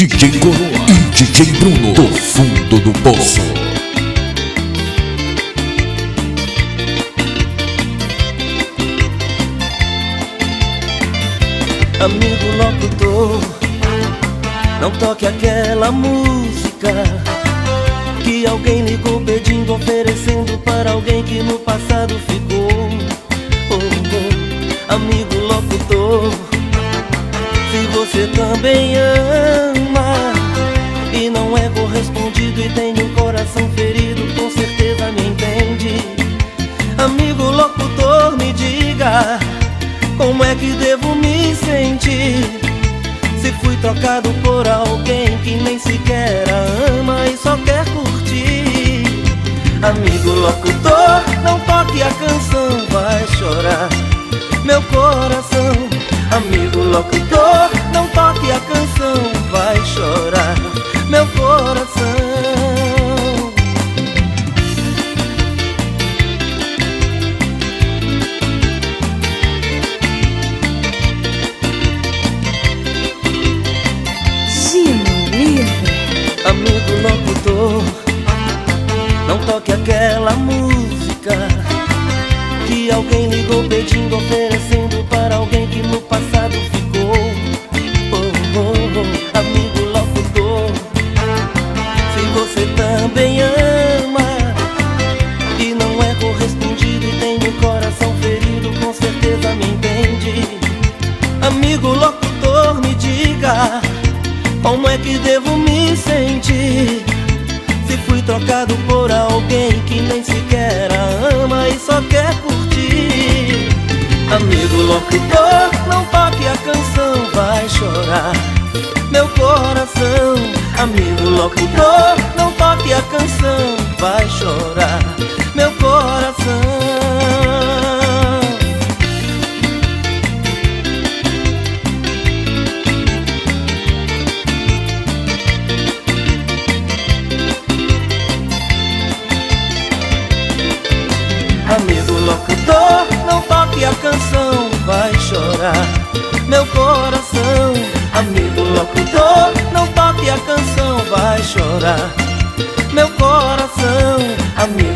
DJ Coroa e DJ Bruno do fundo do poço. Amigo locutor, não toque aquela música que alguém ligou pedindo, oferecendo para alguém que no passado ficou. Amigo locutor, se você também ama e não é correspondido e tem um coração ferido, com certeza me entende. Amigo locutor, me diga, como é que devo me sentir se fui trocado por alguém que nem sequer a ama e só quer curtir? Amigo locutor, não toque a canção, vai chorar meu coração. Amigo locutor, não toque a canção, vai chorar meu coração. Amigo locutor, não toque aquela música que alguém ligou pedindo, oferecendo para alguém que no passado ficou. Amigo locutor, se você também ama e não é correspondido e tem um coração ferido, com certeza me entende. Amigo locutor, me diga, como é que devo me sentir se fui trocado por alguém que nem sequer a ama e só quer curtir? Amigo locutor, não toque a canção, vai chorar meu coração. Amigo locutor, não toque a canção, vai chorar meu coração. Amigo locutor, não toque a canção, vai chorar meu coração. Amigo locutor, não toque a canção, vai chorar meu coração. Amigo